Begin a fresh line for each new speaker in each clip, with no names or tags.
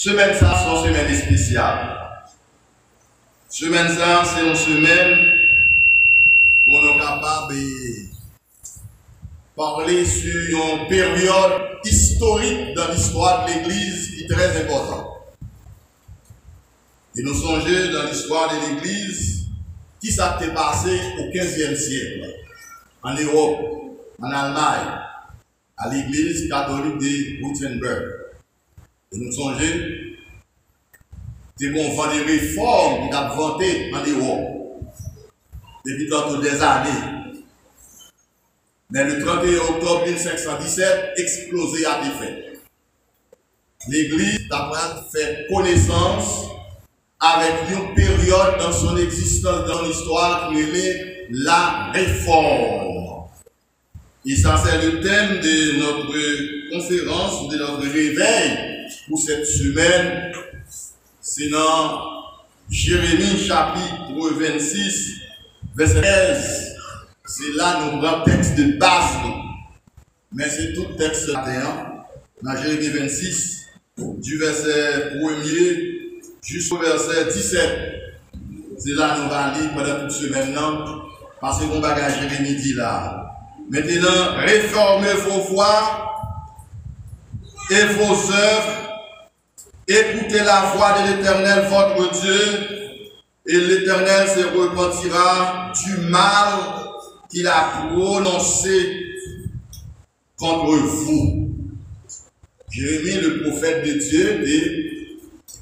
Semaine ça, c'est une semaine spéciale. Semaine ça, c'est une semaine où on est capable de parler sur une période historique dans l'histoire de l'Église qui est très importante. Et nous songeons dans l'histoire de l'Église qui s'est passé au XVe siècle, en Europe, en Allemagne, à l'Église catholique de Wittenberg. Et nous songeons des réformes qui ont vanté en Europe depuis tantôt des années. Mais le 31 octobre 1517, explosé a été fait. L'Église a fait connaissance avec une période dans son existence, dans l'histoire qui est la réforme. Et ça, c'est le thème de notre conférence, de notre réveil pour cette semaine. C'est dans Jérémie chapitre 26, verset 13. C'est là nos grands textes de base. Mais c'est tout texte 21. Dans Jérémie 26, du verset 1er jusqu'au verset 17. C'est là nous allons lire pendant toute semaine. Parce que mon bagage Jérémie dit là. Maintenant, réformez vos voies et vos œuvres. Écoutez la voix de l'Éternel, votre Dieu, et l'Éternel se repentira du mal qu'il a prononcé contre vous. Jérémie, le prophète de Dieu,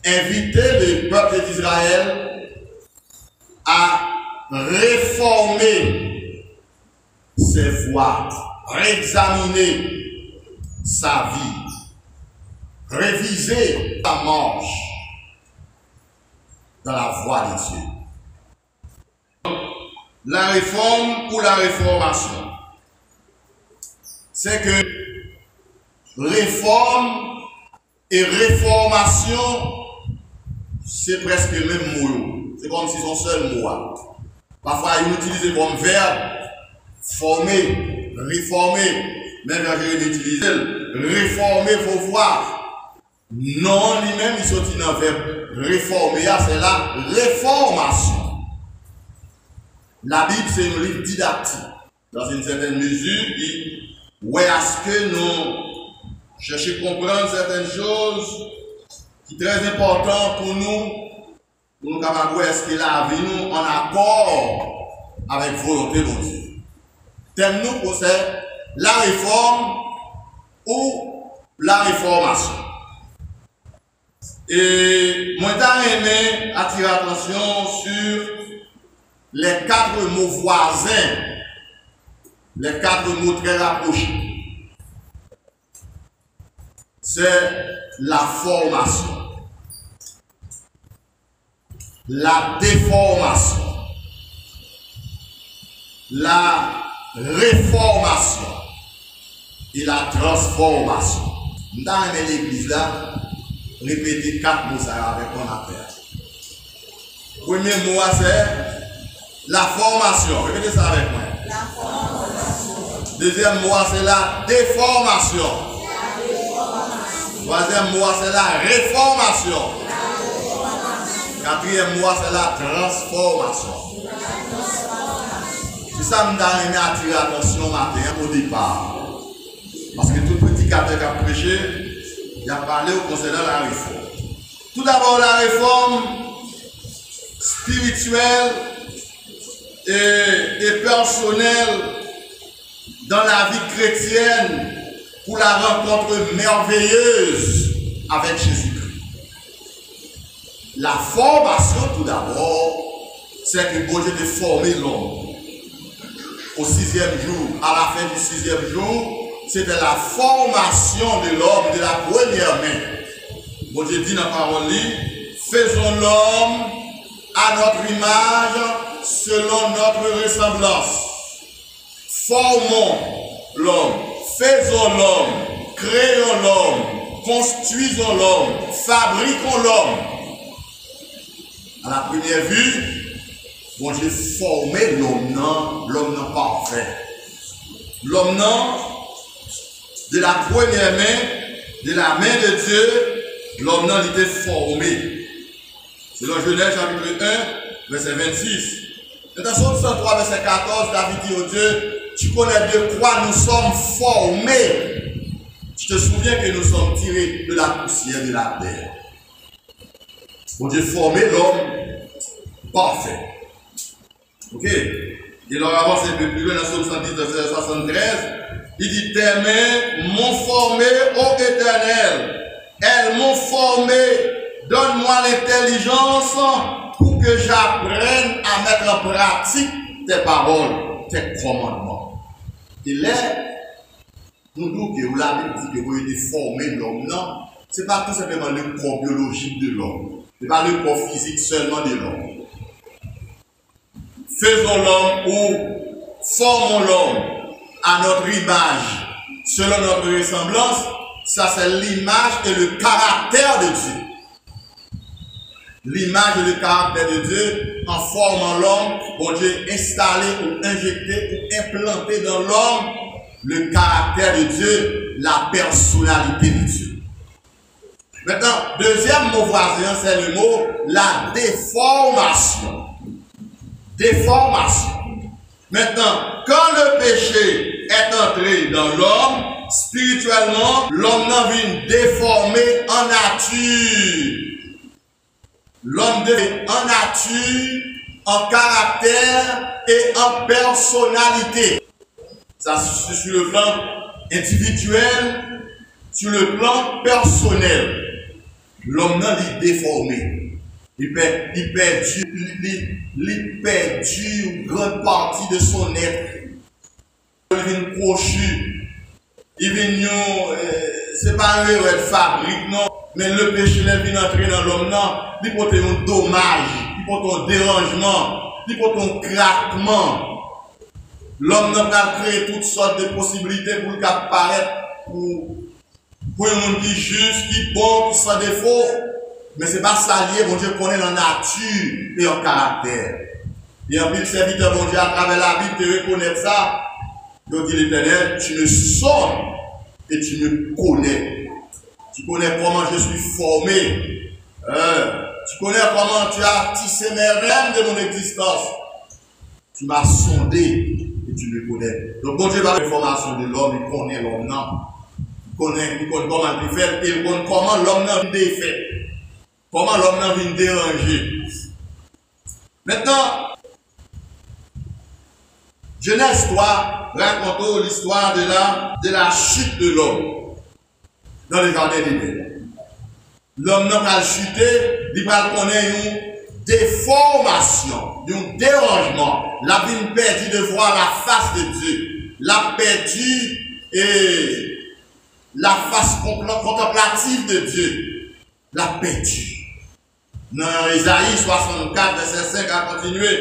invitait le peuple d'Israël à réformer ses voies, réexaminer sa vie, réviser sa marche dans la voie de Dieu. La réforme ou la réformation, c'est que réforme et réformation, c'est presque le même mot. C'est comme si c'est un seul mot. Parfois, ils utilisent comme verbe former, réformer. Même quand je l'utilise, réformer vos voies. Non, lui-même, il sortit dans le verbe réformer, c'est la réformation. La Bible, c'est un livre didactique. Dans une certaine mesure, où est-ce que nous cherchons à comprendre certaines choses qui sont très importantes pour nous capables de est-ce que la vie nous en accord avec la volonté de Dieu. Thème nous pour c'est la réforme ou la réformation. Et moi, j'ai aimé attirer l'attention sur les 4 mots voisins, les 4 mots très rapprochés. C'est la formation, la déformation, la réformation et la transformation. Dans l'église là, répétez 4 mots avec mon appel. Premier mot, c'est la formation. Répétez ça avec moi. La formation. Deuxième mot, c'est la déformation. La déformation. Troisième mot, c'est la réformation. La réformation. Quatrième mot, c'est la transformation. C'est ça que je vais attirer l'attention matin au départ. Parce que tout prédicateur qui a prêché, il a parlé au concernant la réforme. Tout d'abord, la réforme spirituelle et personnelle dans la vie chrétienne pour la rencontre merveilleuse avec Jésus-Christ. La formation, tout d'abord, c'est que Dieu a formé l'homme. Au 6e jour, à la fin du 6e jour, c'était la formation de l'homme de la première main. Bon Dieu dit dans la parole, faisons l'homme à notre image, selon notre ressemblance. Formons l'homme, faisons l'homme, créons l'homme, construisons l'homme, fabriquons l'homme. À la première vue, bon Dieu formé l'homme non parfait. L'homme non de la première main, de la main de Dieu, l'homme n'a été formé. Selon Genèse chapitre 1, verset 26. Dans Somme 103, verset 14, David dit au Dieu, tu connais de quoi nous sommes formés. Tu te souviens que nous sommes tirés de la poussière de la terre. Bon Dieu formé l'homme parfait. Ok? Et l'on avance un peu plus loin dans Somme 110, verset 73. Il dit, tes mains m'ont formé, ô Éternel. Elles m'ont formé. Donne-moi l'intelligence pour que j'apprenne à mettre en pratique tes paroles, tes commandements. Et là, nous disons que la Bible dit que vous êtes formé de l'homme, non? Ce n'est pas tout simplement le corps biologique de l'homme. Ce n'est pas le corps physique seulement de l'homme. Faisons l'homme ou formons l'homme à notre image, selon notre ressemblance. Ça, c'est l'image et le caractère de Dieu. L'image et le caractère de Dieu en formant l'homme, bon Dieu installé ou injecté ou implanté dans l'homme le caractère de Dieu, la personnalité de Dieu. Maintenant, deuxième mot voisin, c'est le mot la déformation. Déformation. Maintenant, quand le péché est entré dans l'homme, spirituellement, l'homme n'a vu déformé en nature. L'homme devient en nature, en caractère et en personnalité. Ça, c'est sur le plan individuel, sur le plan personnel. L'homme n'a pas déformé. Il perd une grande partie de son être. Il vient crochu. Il vient, c'est pas un erreur de fabrique, non. Mais le péché vient entrer dans l'homme, non. Il porte un dommage, il porte un dérangement, il porte un craquement. L'homme n'a pas créé toutes sortes de possibilités pour qu'il apparaisse pour un monde qui juste, qui bon, qui sans défaut. Mais ce n'est pas ça lié, bon Dieu connaît la nature et le caractère. Et en plus, serviteur, bon Dieu, à travers la Bible, te reconnaître ça. Donc, dit l'Éternel, tu me sors et tu me connais. Tu connais comment je suis formé. Tu connais comment tu as tissé mes rênes de mon existence. Tu m'as sondé et tu me connais. Donc, bon Dieu, par l'information de l'homme, il connaît l'homme, non. Il connaît comment il fait, il connaît comment l'homme n'a vu défait. Comment l'homme n'a vu déranger. Maintenant, Genèse 3 raconte l'histoire de la chute de l'homme dans le jardin d'Éden. L'homme n'a pas chuté, il va connaître une déformation, un dérangement. La vie perdue de voir la face de Dieu. La perdue et la face contemplative de Dieu. La perdue. Dans Isaïe 64, verset 5 à continuer,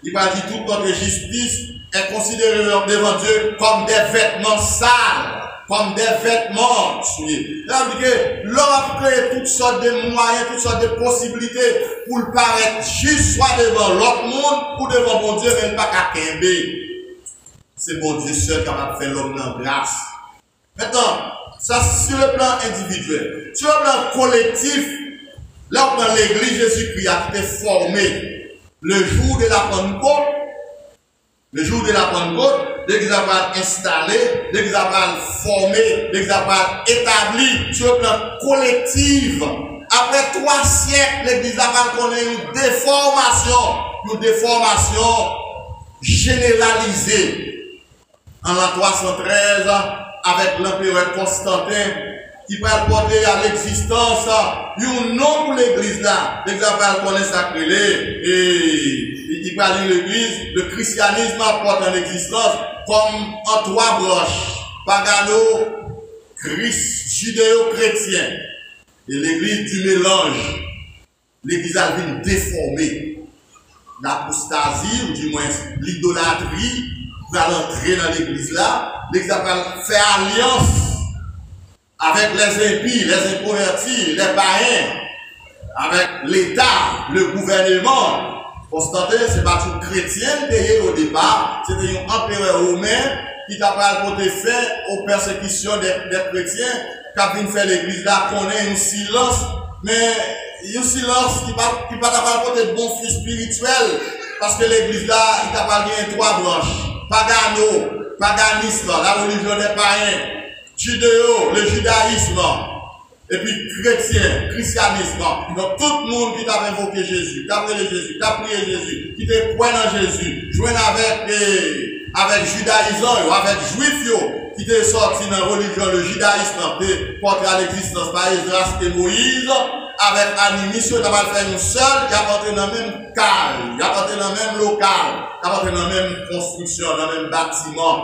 il va dire toute notre justice est considérée devant Dieu comme des vêtements sales, comme des vêtements souillés. L'homme a créé toutes sortes de moyens, toutes sortes de possibilités pour le paraître juste soit devant l'autre monde ou devant mon Dieu, même pas qu'à Kembe. C'est mon Dieu seul capable de faire l'homme en grâce. Maintenant, ça sur le plan individuel. Sur le plan collectif, là dans l'église, Jésus-Christ a été formé le jour de la Pentecôte. Le jour de la Pentecôte, l'église a été installée, l'église a été formée, l'église a été établie sur le plan collectif. Après 3 siècles, l'église a connu une déformation généralisée. En l'an 313, avec l'empereur Constantin, qui va porter à l'existence un nom pour l'église là. L'église va connaître sacré et il va dire l'église, le christianisme apporte en existence comme en 3 branches. Pagano, judéo-chrétien. Et l'église du mélange. L'église a été déformée. L'apostasie, ou du moins l'idolâtrie, va entrer dans l'église là. L'église va faire alliance avec les impies, les inconvertis, les païens, avec l'État, le gouvernement. Constantin, c'est pas tout chrétien payé au départ, c'était un empereur romain qui t'a pas porté fin aux persécutions des chrétiens, qui a fait l'église là, qu'on ait un silence mais il y a un silence qui va pas côté de bon fruit spirituel, parce que l'église là, il t'a pas bien trois branches. Pagano, paganisme, la religion des païens, judéo, le judaïsme, et puis chrétien, christianisme. Donc tout le monde qui t'a invoqué Jésus, qui a prié Jésus, qui a prié Jésus, qui te croit dans Jésus, joint avec judaïsant, avec juif, qui t'est sorti dans la religion, le judaïsme, qui porté à l'existence par Esdras et Moïse, avec animis, qui va faire une seule, qui a porté dans le même cal, qui a porté dans le même local, qui a porté dans la même construction, dans le même bâtiment.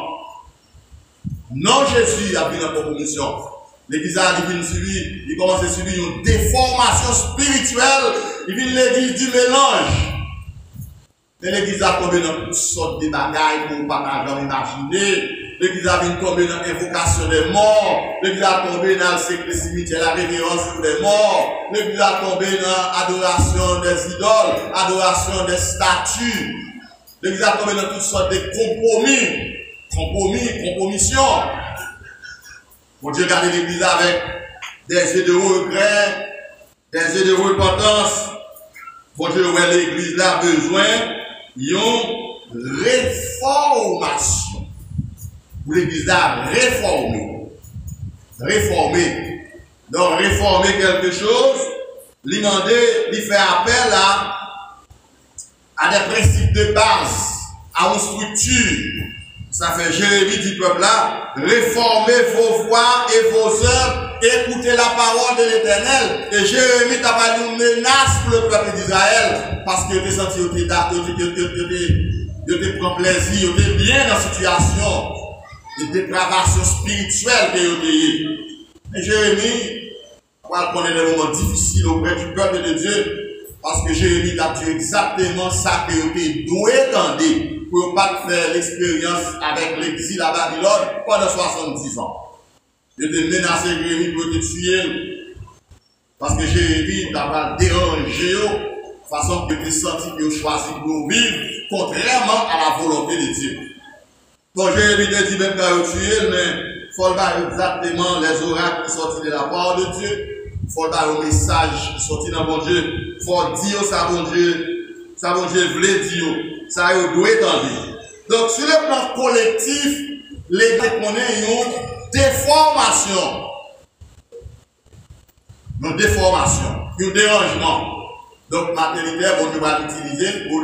Non, Jésus a pris dans la proposition. L'église a suivi, il commence à subir une déformation spirituelle, il vient l'église du mélange. Mais l'église a tombé dans toutes sortes de bagailles pour ne pas imaginer. L'église a tombé dans l'invocation des morts. L'église a tombé dans le cimetière, la révérence des morts. L'église a tombé dans l'adoration des idoles, adoration des statues. L'église a tombé dans toutes sortes de compromissions. Bon Dieu garde l'église avec des yeux de regret, des yeux de repentance. Bon Dieu, ouais, l'église a besoin d'une réformation. Pour l'église a réformer. Donc, réformer quelque chose, lui demander, lui faire appel à des principes de base, à une structure. Ça fait Jérémie du peuple là, réformez vos voies et vos œuvres, écoutez la parole de l'Éternel. Et Jérémie t'a pas une menace pour le peuple d'Israël, parce que tu senti tu prends plaisir, tu es bien dans la situation de dépravation spirituelle que tu es. Et Jérémie, on va connaître des moments difficiles auprès du peuple de Dieu, parce que Jérémie a dit exactement ça que tu dois entendre. Pour ne pas faire l'expérience avec l'exil à Babylone pendant 70 ans. Je te menacé Jérémie pour te tuer. Parce que Jérémie t'a pas dérangé de façon que tu senti que tu choisi pour vivre contrairement à la volonté de Dieu. Donc Jérémie te dit même quand tu tuer, mais il faut faire exactement les oracles qui sortent de la part de Dieu. Il faut faire le message qui sort dans bon Dieu. Il faut dire ça bon Dieu voulait dire. Ça doit être. Donc, sur le plan collectif, les connaissent une déformation. Une déformation, un dérangement. Donc, maternité, on va l'utiliser pour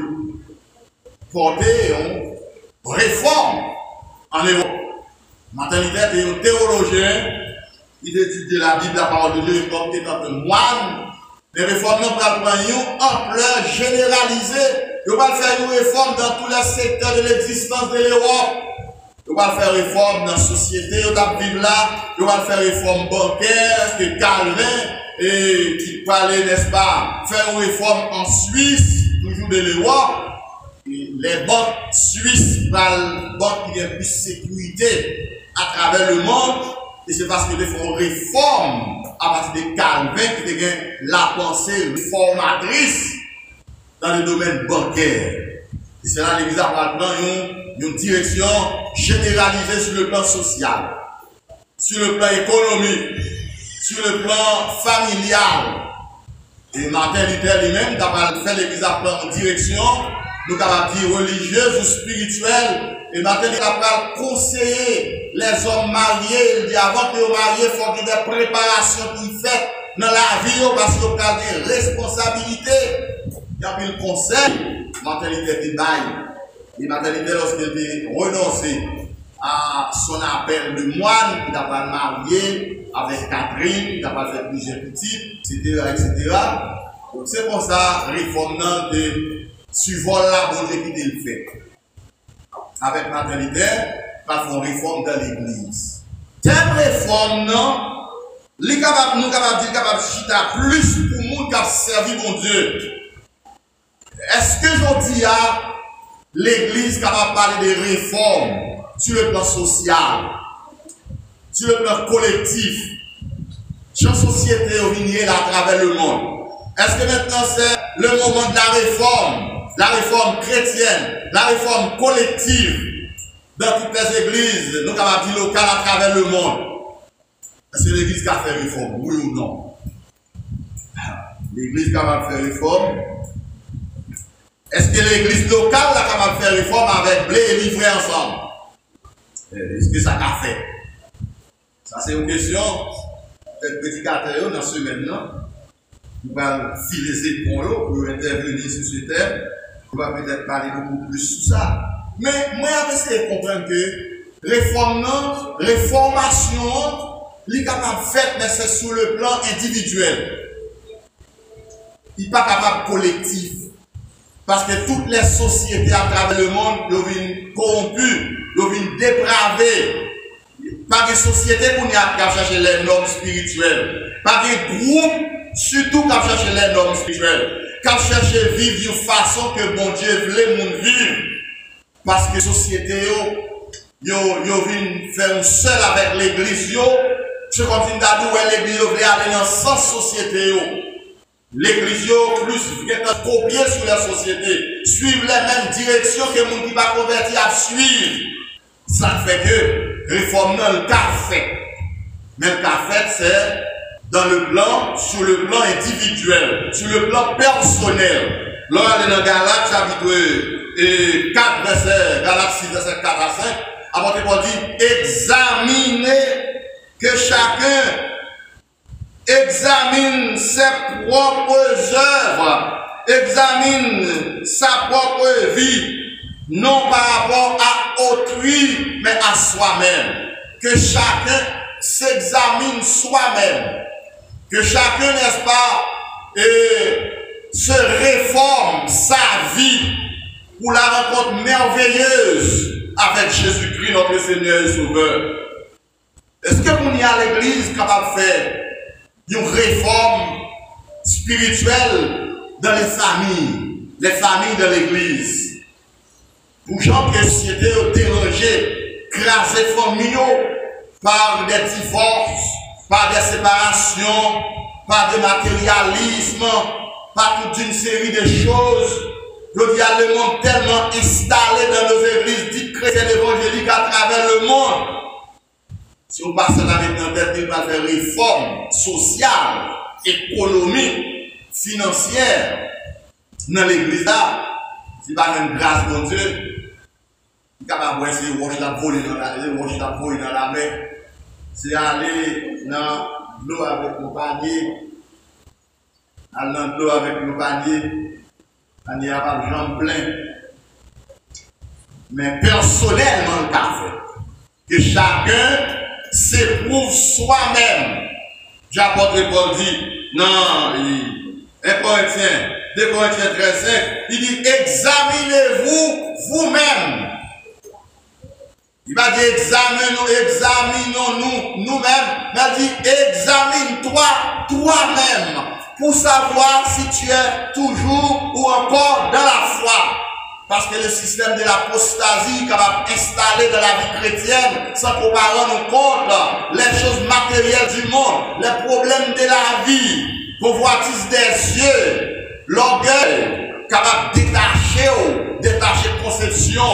porter une réforme en Europe. Maternité est un théologien, il étudie la Bible, la parole de Dieu, comme étant un moine. Les réformes n'ont pas pris une ampleur généralisée. Il va faire une réforme dans tous les secteurs de l'existence de l'Europe. Il va faire une réforme dans la société, il va vivre là. Il va faire une réforme bancaire, que Calvin, et qui parlait, n'est-ce pas, faire une réforme en Suisse, toujours de l'Europe. Les banques suisses, les banques qui ont plus de sécurité à travers le monde. Et c'est parce qu'ils font une réforme à partir de Calvin qui a la pensée réformatrice dans le domaine bancaire. Et c'est là l'Église a pris une direction généralisée sur le plan social, sur le plan économique, sur le plan familial. Et Martin Luther lui-même, d'après fait l'Église a pris une direction, nous avons dit religieuse ou spirituelle. Et Martin Luther a conseillé les hommes mariés. Il dit avant que vous mariez, il faut qu'il y ait des préparations qui sont faites dans la vie parce qu'il y a des responsabilités. Il y a eu le conseil, Maternité de bail. Et Maternité, lorsqu'elle était renoncée à son appel de moine, il n'a pas marié avec Catherine, il n'a pas fait plusieurs petits, etc. Donc c'est pour ça, réformant de suivant la bonté qui le fait. Avec Maternité, il faut une réforme dans l'église. Telle réforme, non, nous sommes capables de chita plus pour nous qui servi mon Dieu. Est-ce que je dis à l'église capable de parler de réformes sur le plan social, sur le plan collectif, sur la société au à travers le monde? Est-ce que maintenant c'est le moment de la réforme chrétienne, la réforme collective dans toutes les églises, nous capables de dire locales à travers le monde? Est-ce que l'église a fait réforme, oui ou non? L'église est capable de faire réforme. Est-ce que l'église locale est capable de faire réforme avec blé et livrer ensemble? Est-ce que ça a fait? Ça, c'est une question. Peut-être prédicateur dans ce maintenant. Nous allons filer ces ponts pour intervenir sur ce thème. On va peut-être parler beaucoup plus sur ça. Mais moi, j'essaie de comprendre que réformation, est capable de faire, mais c'est sur le plan individuel. Il n'est pas capable collectif. Parce que toutes les sociétés à travers le monde deviennent corrompues, deviennent dépravées. Pas de société pour nous chercher les normes spirituelles. Pas de groupe, surtout qui chercher les normes spirituelles. Qui chercher vivre d'une façon que bon Dieu voulait nous vivre. Parce que la société, yo vient faire un seul avec l'église. Je continue d'adouer l'église, yo voulait aller dans 100 sociétés. L'église plus vient copier sur la société, suivre les mêmes directions que les gens qui ne sont pas convertis à suivre. Ça fait que réforme le cas fait. Mais le cas fait, c'est dans le plan, sur le plan individuel, sur le plan personnel. Là, on est dans Galates chapitre 4, verset, Galates 6, verset 4 à 5. Apôtre Paul dit, examinez que chacun examine ses propres œuvres, examine sa propre vie, non par rapport à autrui, mais à soi-même. Que chacun s'examine soi-même. Que chacun, n'est-ce pas, se réforme sa vie pour la rencontre merveilleuse avec Jésus-Christ, notre Seigneur et Sauveur. Est-ce que vous y a l'église capable de faire une réforme spirituelle dans les familles de l'église? Pour gens qui étaient dérangés, crasés familiaux par des divorces, par des séparations, par des matérialismes, par toute une série de choses. Il y a le monde tellement installé dans nos églises dites chrétiennes évangéliques à travers le monde. Si on passe avec notre tête, on va faire réforme sociale, économique, financière dans l'église là. C'est pas une grâce de Dieu. Il est capable d'essayer de wash la voler dans la mer. C'est aller dans l'eau avec nos paniers. Aller dans l'eau avec nos paniers. On n'y a pas de jambes pleines. Mais personnellement, le cas fait. Que chacun s'éprouve soi-même. J'apôtre Paul dit, non, 1 Corinthiens, 2 Corinthiens 13, il dit, examinez-vous vous-même. Il va dire, examinons-nous nous-mêmes, mais il dit, examine-toi toi-même pour savoir si tu es toujours ou encore dans la foi. Parce que le système de l'apostasie est capable d'installer dans la vie chrétienne sans qu'on rende compte les choses matérielles du monde, les problèmes de la vie, convoitise des yeux, l'orgueil, capable de détacher conception,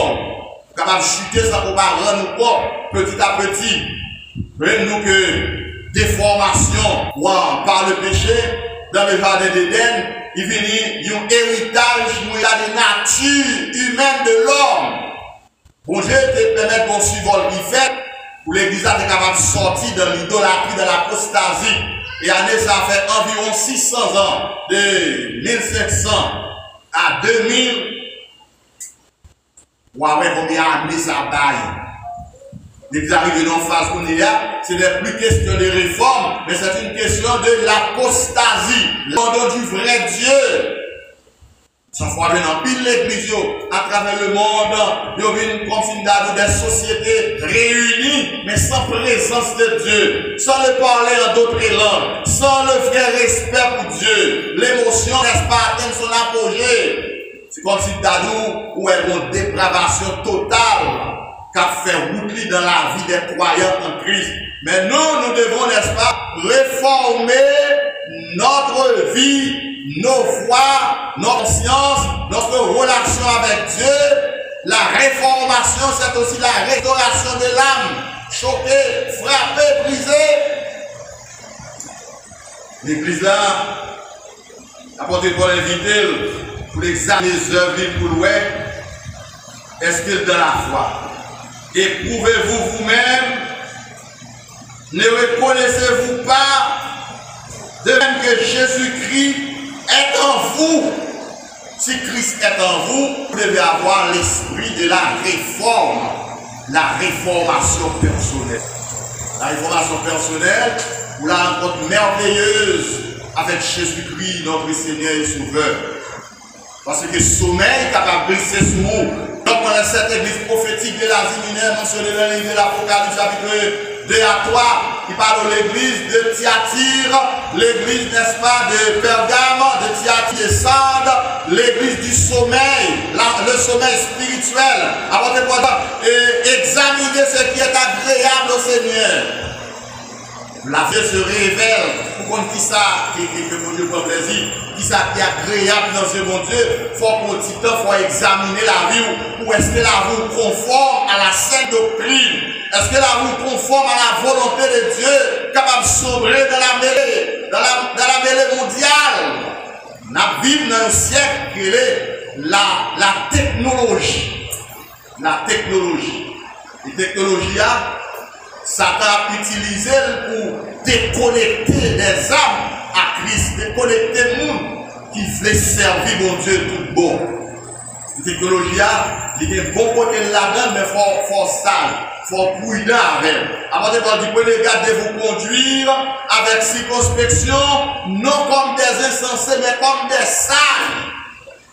capable de chuter sans qu'on rende compte petit à petit. Nous que déformation par le péché dans le jardin d'Éden, il vient un héritage de la nature humaine de l'homme. Bon Dieu te permet de suivre le fait pour l'église est capable de sortir de l'idolâtrie, de l'apostasie. Et année, ça fait environ 600 ans, de 1500 à 2000. Ouais, combien d'années ça baille? L'église arrive dans une phase où il y a, ce n'est plus question de réforme, mais c'est une question de l'apostasie, l'ordre du vrai Dieu. Sans fois dans pile l'église, à travers le monde, il y a une confine des sociétés réunies, mais sans présence de Dieu, sans le parler en d'autres langues, sans le vrai respect pour Dieu. L'émotion n'est pas atteindre son apogée. C'est comme si Dadou ou une dépravation totale qu'a fait route dans la vie des croyants en Christ. Mais nous devons, n'est-ce pas, réformer notre vie, nos voies, notre conscience, notre relation avec Dieu. La réformation, c'est aussi la restauration de l'âme. Choquée, frappée, brisée. L'église là, Apôtre Paul invite pour examiner les œuvres pour le est-ce qu'il dans la foi? Éprouvez-vous vous-même? Ne reconnaissez-vous pas de même que Jésus-Christ est en vous? Si Christ est en vous, vous devez avoir l'esprit de la réforme, la réformation personnelle. La réformation personnelle, ou la rencontre merveilleuse avec Jésus-Christ, notre Seigneur et Sauveur. Parce que le sommeil est capable de glisser sur vous. Donc, dans cette église prophétique de l'Asie mineure, mentionnée dans le livre de l'Apocalypse, chapitre 2 à 3, il parle de l'église de Thyatire, l'église, n'est-ce pas, de Pergame, de Thyatire de Sardes, l'église du sommeil, le sommeil spirituel. Avant de pouvoir examiner ce qui est agréable au Seigneur. La vie se révèle pour qu'on dise ça, que mon Dieu prend plaisir, qui ça qui est agréable dans ce bon Dieu. Il faut qu'on petit temps, il faut examiner la vie, ou est-ce que la vie conforme à la sainte doctrine? Est-ce que la vie conforme à la volonté de Dieu, capable de sombrer dans la mêlée, dans la mêlée mondiale? Nous vivons dans un siècle qui est la technologie. La technologie. La technologie, Satan a utilisé pour déconnecter des âmes à Christ, déconnecter le monde qui voulait servir mon Dieu tout bon. La technologie, il est bon côté là-dedans, mais il faut sage, il faut prudent avec. Avant de dire, prenez garde de vous conduire avec circonspection, non comme des insensés, mais comme des sages,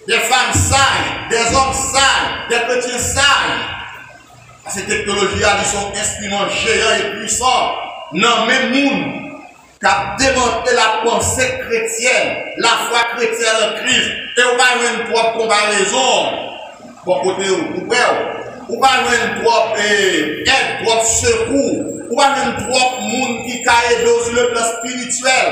des femmes sages, des hommes sages, des petits sages. Ces technologies-là, ils sont instruments géants et puissants. Non, même monde qui a démonté la pensée chrétienne, la foi chrétienne en Christ, et on va avoir une propre comparaison pour côté ou pas une propre aide, propre secours, ou pas une propre monde qui a aidé sur le plan spirituel.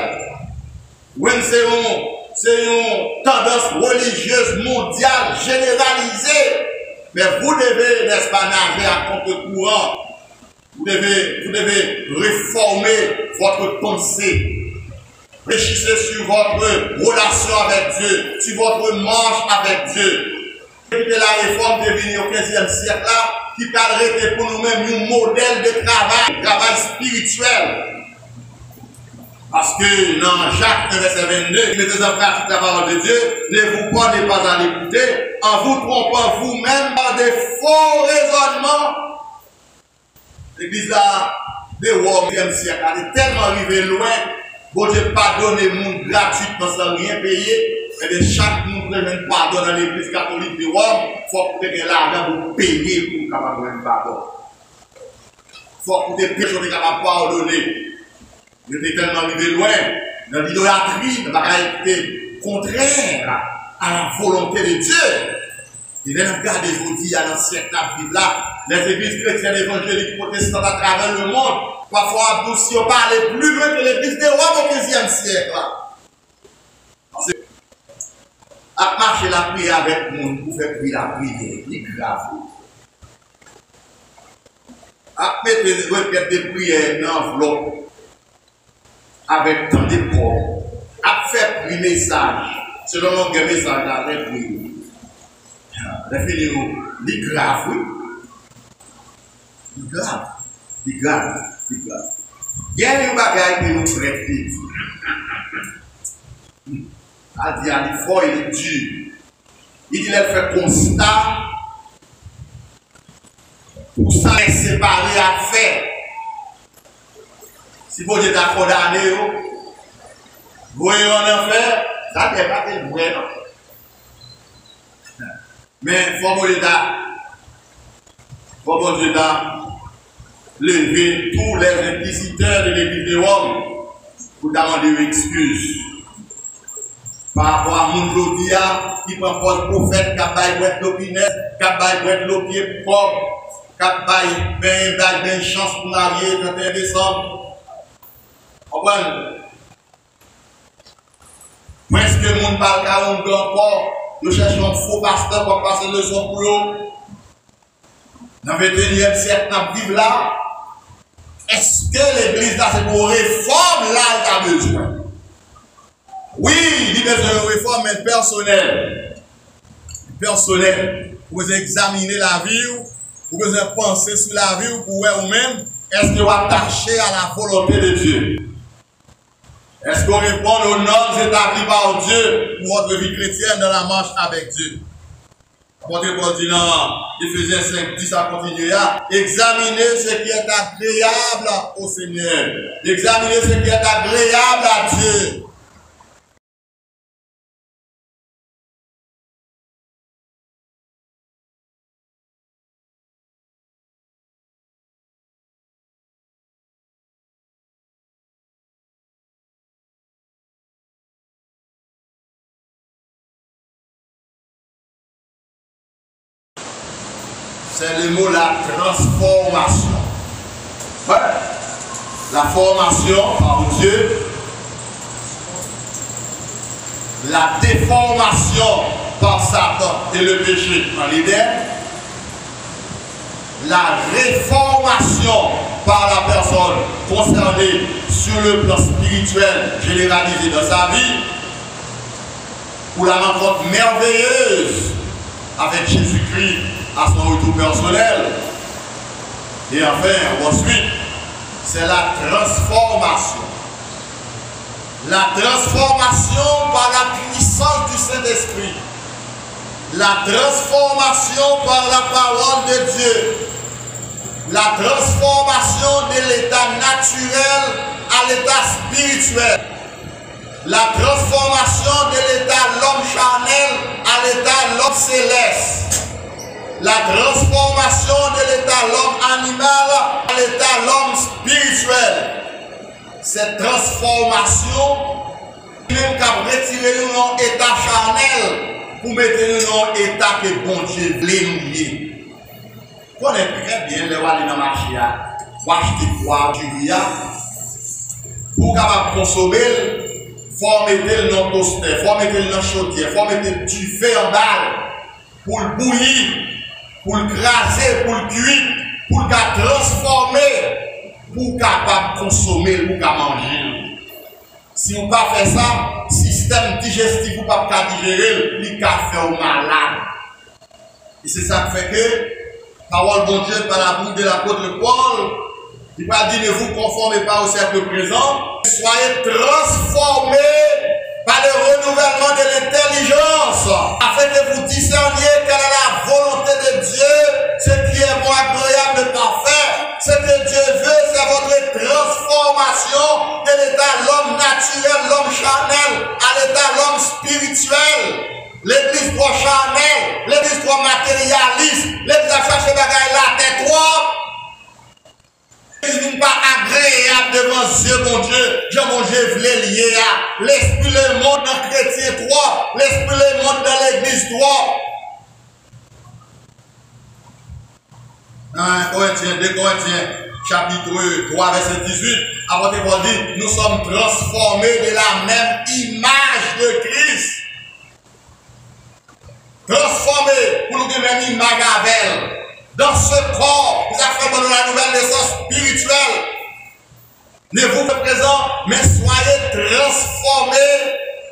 C'est une tendance religieuse mondiale généralisée. Mais vous devez, n'est-ce pas, nager à contre-courant. Vous devez réformer votre pensée. Réfléchissez sur votre relation avec Dieu, sur votre marche avec Dieu. Et la réforme devenue au 15e siècle là, qui parlerait pour nous-mêmes un modèle de travail spirituel. Parce que dans Jacques 1, verset 22, mettez en pratique la parole de Dieu, ne vous prenez pas à l'écouter, en vous trompant vous-même par des faux raisonnements. L'église là, de Rome, 1e siècle, elle est tellement arrivée loin, bon Dieu pardonne les monde gratuitement sans rien payer, et de chaque monde qui pardonne dans l'église catholique de Rome, il faut que vous ayez l'argent pour payer pour capable de pardon. Il faut que vous ayez péché capable de pardonner. Vous êtes tellement arrivé loin, dans l'idolâtrie, dans la réalité contraire à la volonté de Dieu. Et là, regardez-vous dire dans ce siècle là, les églises chrétiennes évangéliques protestantes à travers le monde, parfois adouci, on parle plus loin que l'église de Rome au 15e siècle. Parce que, à marcher la prière avec le monde, pour faire prier la prière, c'est grave. À mettre des requêtes de prière dans l'enveloppe, avec tant de corps, à faire pris message, selon le message là, les prières. Les filles, c'est grave, oui. C'est grave. C'est grave. C'est grave. Il y a une bagaille qui nous traite. Il dit, il faut, il est dur. Il dit, il fait constat. Pour ça, il est séparé à faire. Si vous êtes condamné, vous voyez en enfer, ça n'est pas que vous voyez. Mais il faut que lever tous les inquisiteurs de l'église de Rome pour demander une excuse. Par rapport à mon Jodia qui propose prophète, qui a baillé l'opinion, qui a baillé l'opinion propre, qui a baillé une chance pour marier le 31 décembre. Comprenez? Presque le monde parle qu'à un grand corps. Nous cherchons un faux pasteur pour passer le son pour eux. Dans le 21e siècle, nous vivons là. Est-ce que l'église là, c'est pour réforme là, il a besoin? Oui, il y a une réforme personnelle. Personnelle. Vous examiner la vie, vous penser sur la vie pour vous-même. Est-ce que vous attachez à la volonté de Dieu? Est-ce que vous répondez aux normes établies par Dieu pour votre vie chrétienne dans la marche avec Dieu? Apôtre Paul dit dans Éphésiens 5, 10 à continuer à examiner ce qui est agréable au Seigneur. Examiner ce qui est agréable à Dieu. C'est le mot la transformation. Ouais. La formation par Dieu. La déformation par Satan et le péché en l'Éden. La réformation par la personne concernée sur le plan spirituel généralisé dans sa vie. Pour la rencontre merveilleuse avec Jésus-Christ à son retour personnel. Et enfin, ensuite, c'est la transformation. La transformation par la puissance du Saint-Esprit. La transformation par la parole de Dieu. La transformation de l'état naturel à l'état spirituel. La transformation de l'état l'homme charnel à l'état l'homme céleste. La transformation de l'état l'homme animal à l'état l'homme spirituel. Cette transformation, même qu'à retirer nous dans l'état charnel pour mettre nous dans l'état que bon Dieu voulait nous lier. On est très bien les aller dans le marché, pour acheter quoi, du riz, pour capable consommer, il faut mettre le dans le toaster, il faut mettre le dans la chaudière, il faut mettre du feu en balle pour le bouillir. Pour le craser, pour le cuire, pour le transformer, pour capable consommer, pour manger. Si on ne pas faire ça, le système digestif ne pas digérer, il va faire malade. Et c'est ça qui fait que, parole bon Dieu par la bouche de l'apôtre Paul, il va dire ne vous conformez pas au siècle présent, soyez transformés par le renouvellement de l'intelligence, afin que vous discerniez quelle est la volonté de Dieu, ce qui est bon, agréable et parfait. Ce que Dieu veut, c'est votre transformation de l'état l'homme naturel, l'homme charnel, à l'état l'homme spirituel. L'église trop charnelle, l'église trop matérialiste, l'église a cherché bagaille la tête trop. N'est pas agréable devant Dieu, mon Dieu. Mon Dieu voulait lier à l'esprit, le monde dans chrétien 3, l'esprit, le monde dans l'église 3. 1 Corinthiens, 2 Corinthiens, chapitre 3, verset 18. Apôtre Paul dit, nous sommes transformés de la même image de Christ. Transformés pour nous donner une image avec elle. Dans ce corps, nous avons fait la nouvelle naissance spirituelle. Ne vous faites présent, mais soyez transformés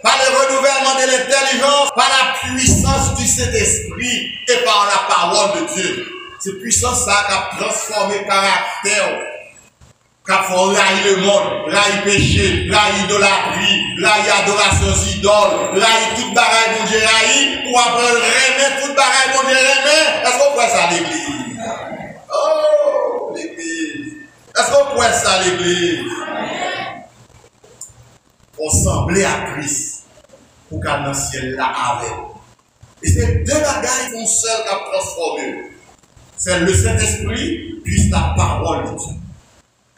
par le renouvellement de l'intelligence, par la puissance du Saint-Esprit et par la parole de Dieu. C'est puissance ça qui a transformé le caractère, qui a fait railler le monde, railler péché, railler idolâtrie, railler adoration idoles, railler toute bagaille mon Dieu railler, pour apprendre remettre toute bagaille mon Dieu remettre. Est-ce qu'on voit ça à l'église? Oh, l'église. Est-ce qu'on voit ça à l'église? On semblait à Christ pour qu'à dans le ciel là avec. Et c'est deux bagailles qu'on seul qui a transformé. C'est le Saint-Esprit plus la parole de Dieu.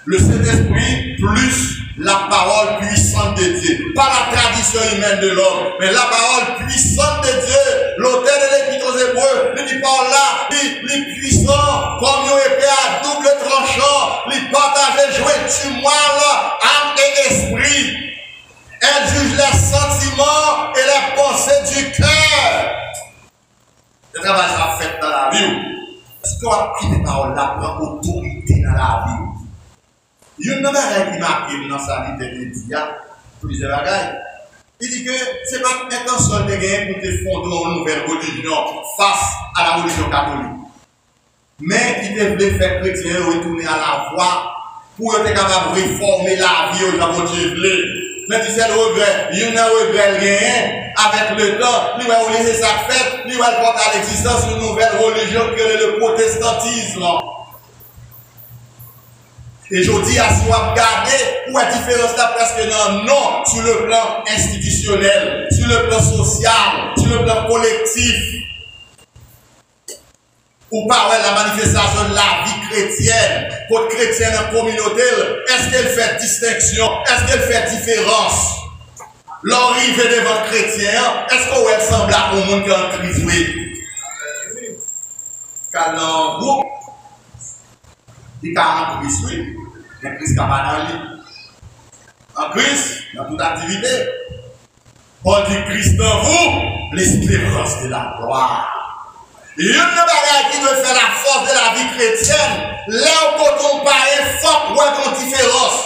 Le Saint-Esprit plus la parole puissante de Dieu. Pas la tradition humaine de l'homme, mais la parole puissante de Dieu. L'auteur de l'Épître aux Hébreux, il dit par là, il est puissant, comme une épée à double tranchant, il partage, jouer du moelle, âme et esprit. Elle juge les sentiments et les pensées du cœur. Le travail sera fait dans la vie. Est-ce qu'on a pris des paroles là pour autorité dans la vie? Il y a une bagaille qui m'a pris dans sa vie de médias, plusieurs bagailles. Il dit que ce n'est pas intention de gagner pour te fonder une nouvelle religion face à la religion catholique. Mais il devait faire chrétien retourner à la voie pour être capable de réformer la vie au Japon. Mais tu sais le regret, il y a un regret rien avec le temps, il va laisser sa fête, il va porter à l'existence une nouvelle religion que le protestantisme. Et je dis à si vous regardez où la différence là presque non sur le plan institutionnel, sur le plan social, sur le plan collectif. Ou pas la manifestation de la vie chrétienne, votre chrétienne en communauté, est-ce qu'elle fait distinction, est-ce qu'elle fait différence? L'arrivée de votre chrétien, est-ce qu'elle semble à un monde qui est en crise? Oui. Car dans le groupe, il y a un Christ, oui. Un Christ qui n'a pas dans lui. En Christ, dans toute activité. On dit Christ dans vous, l'espérance de la gloire. Il y a une bagaille qui doit faire la force de la vie chrétienne. Là où on paraît fort pour une différence.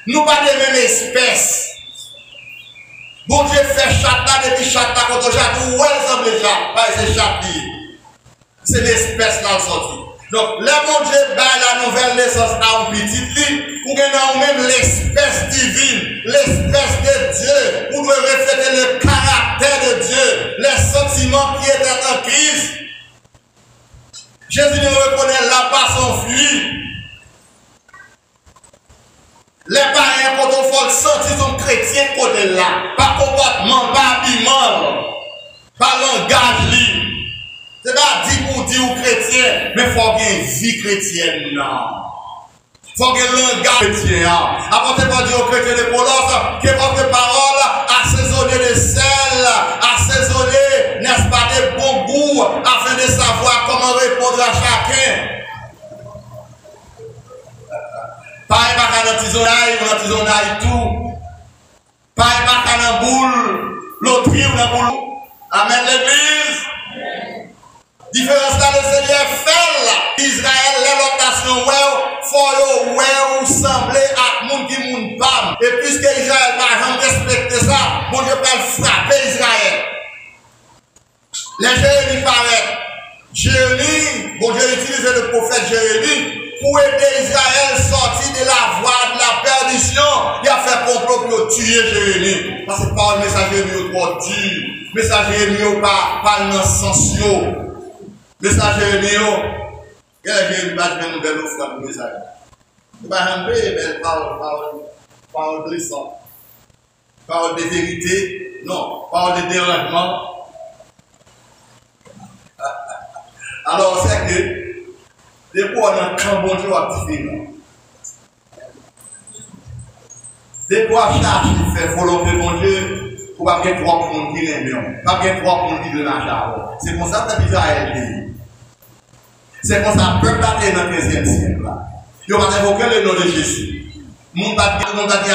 Nous pas de même espèce. Bon Dieu fait chata depuis chata contre chata. Où elle semble déjà? Pas c'est chata. C'est l'espèce là sortie. Donc, le bon Dieu bat la nouvelle naissance à un petit lit, ou bien même l'espèce divine, l'espèce de Dieu, où doit refléter le caractère de Dieu, les sentiments qui étaient en Christ. Jésus nous reconnaît là pas s'enfuir. Les parents, quand on fait sentir son chrétien côté là, pas comportement, pas habillement, pas langage libre. C'est pas dit pour dire aux chrétiens, mais il faut qu'il y ait une vie chrétienne, non. Il faut qu'il y ait un langage chrétien. Apportez pas dire aux chrétiens de Colosse que votre parole assaisonnée de sel, assaisonnée, n'est-ce pas, de bon goût, afin de savoir comment répondre à chacun. Pas un bac dans tisonaille, tout. Pas un bac dans boule, l'autre dans boule. Amen l'église. Différence là, le Seigneur fait là. Israël, l'élotation, faut sembler à moun qui moun pam. Et puisque Israël n'a jamais respecté ça, bon Dieu peut frapper Israël. Les Jérémie paraît. Jérémie, bon Dieu utilise le prophète Jérémie pour aider Israël sortir de la voie de la perdition. Il a fait complot pour tuer Jérémie. Parce que par le message Jérémie au trop dur. Message Jérémie pas dans le sens. Message Jérémie, quel est le message de nouvelle offre pour message? Ce n'est pas un peu belle parole de sang, parole de vérité, non, parole de dérangement. Alors, c'est que, des fois, on a un camp bon Dieu différent. Des fois, chaque fait volonté bon Dieu, pour pas qu'il y ait trois personnes qui l'aiment, pas qu'il y ait trois personnes qui donnent l'argent. C'est pour ça que Israël dit. C'est pour ça que le peuple a été dans le 15e siècle. Il va évoquer le nom de Jésus. Le monde a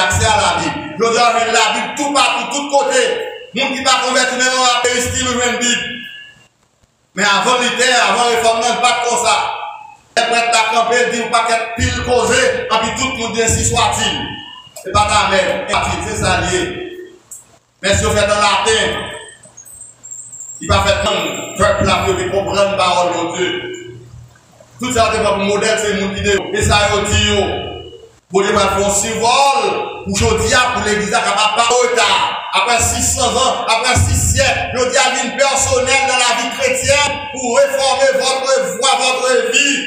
accès à la Bible. Il va la Bible tout partout, tout côté. Le monde qui va convertir dans la péristie ou une Bible. Mais avant l'hiver, avant le réforme, pas comme ça. Les prêtres à camper, ils disent pas qu'être pile causé, et puis tout le monde dit ainsi soit-il. C'est pas ta mère, c'est ça lié. Mais si on fait dans latin, il va faire un peuple là pour comprendre la parole de Dieu. Tout ça, c'est pas pour modèle, c'est mon idée. Et ça, il dit, pour les faire un symbole, aujourd'hui, pour l'église, capable pas retard. Après 600 ans, après 6 siècles, je dis à une personnelle dans la vie chrétienne pour réformer votre voie, votre vie,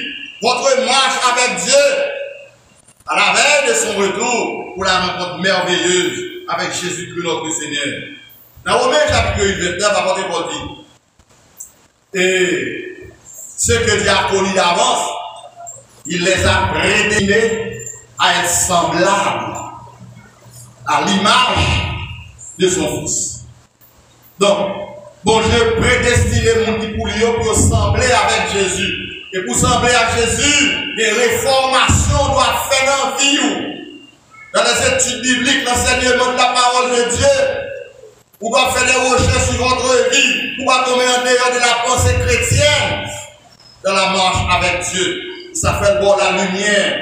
votre marche avec Dieu. À la veille de son retour pour la rencontre merveilleuse avec Jésus-Christ, notre Seigneur. Dans Romains chapitre 8, 29, apportez pour dire. Et ce que Dieu a connu d'avance, il les a prédestinés à être semblables à l'image de son Fils. Donc, bon Dieu prédestiné mon petit poulio pour sembler avec Jésus. Et pour sembler à Jésus, des réformations doivent faire dans la vie. Dans les études bibliques, l'enseignement de la parole de Dieu, vous doivez faire des recherches sur votre vie, vous doivez tomber en dehors de la pensée chrétienne. Dans la marche avec Dieu, ça fait bon la lumière.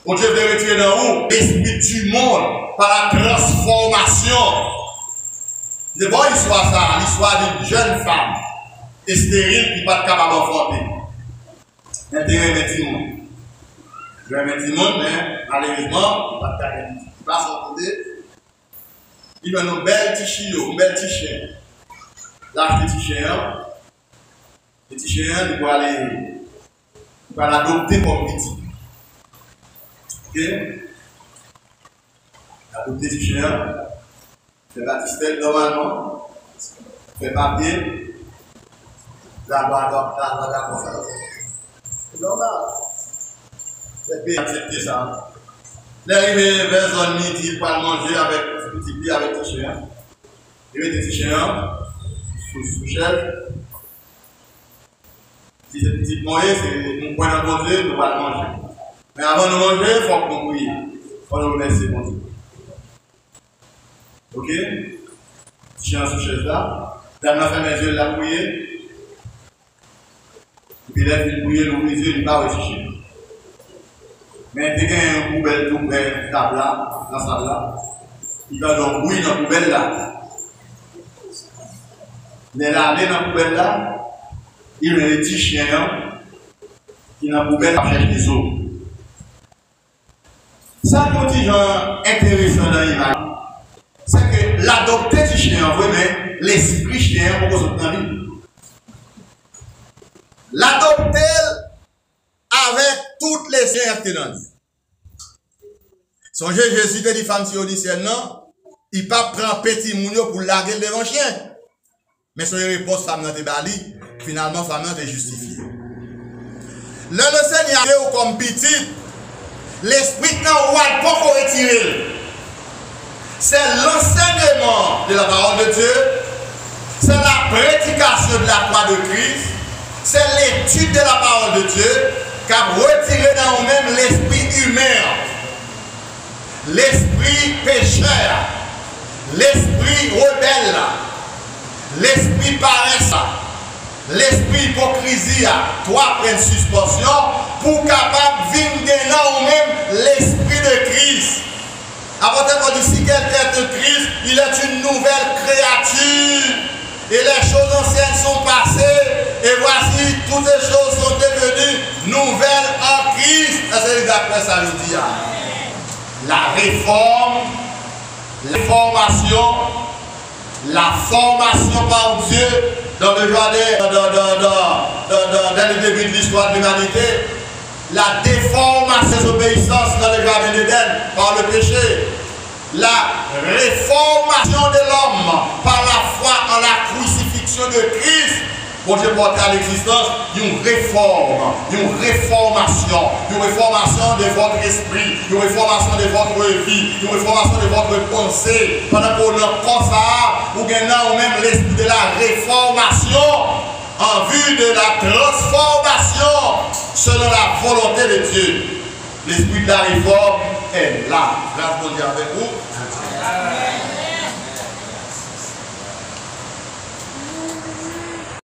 Bon Dieu veut retirer dans vous l'esprit du monde par la transformation. C'est bon l'histoire ça, l'histoire d'une jeune femme stérile qui n'est pas capable d'enfanter. Intérêt maintenant. Je vais mettre le monde, mais malheureusement, il n'est pas capable de passer son côté. Il a une belle petite chien, une belle petite chien. Là, le petit chien, il va l'adopter comme petit. Ok? Adopter le petit chien, fait baptistelle normalement, fait papier, là-bas, c'est normal. C'est bien accepter ça. L'arrivée vers zone midi, il va manger avec petit pied, avec le petit chien. Il met le petit chien sous chef. Si c'est petit moyen, c'est mon point de manger, nous allons manger. Mais avant de manger, il faut qu'on prie. Il faut nous remercier pour Dieu. Ok? Petit chien sous chaise là. Dame la femme, Dieu l'a prié. Puis là, il prier, nous prier, il va réfléchir. Mais dès qu'il y a une poubelle tout près table là, dans ça là, il va donc bouillir dans la poubelle là. Les laver dans la poubelle là, il y a un petit chien qui est dans la poubelle à chercher des eaux. Ça, un petit genre intéressant dans l'image, c'est que l'adopter du chien, vraiment, l'esprit chien, on peut se prendre. L'adopter avec toutes les chiens qui dans lui. Songez, Jésus te dit, femme sionicienne, non, il pas prend petit mounio pour larguer devant chien. Mais son réponse, femme n'a pas bali, finalement, femme n'a pas justifié. Le Seigneur, comme petit, l'esprit n'a pas retiré. C'est l'enseignement de la parole de Dieu, c'est la prédication de la croix de Christ, c'est l'étude de la parole de Dieu qui a retiré dans nous-mêmes l'esprit humain, l'esprit pécheur, l'esprit rebelle, l'esprit paresse, l'esprit hypocrisie, trois points de suspension pour capable de vivre dans nous-mêmes l'esprit de Christ. Avant de si quelqu'un est de Christ, il est une nouvelle créature. Et les choses anciennes sont passées. Et voici, toutes les choses sont devenues nouvelles en Christ. C'est exactement ça le dit. La réforme, la formation par Dieu dans le jardin, dans le début de l'histoire de l'humanité, la déformation des obéissances dans le jardin d'Éden par le péché, la réformation de l'homme par la foi en la crucifixion de Christ. Pour Dieu porter à l'existence une réforme, une réformation de votre esprit, une réformation de votre vie, une réformation de votre pensée. Pendant qu'on a comme ça, ou gagnant même l'esprit de la réformation en vue de la transformation selon la volonté de Dieu. L'esprit de la réforme est là. Grâce à Dieu avec vous.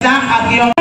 Amen.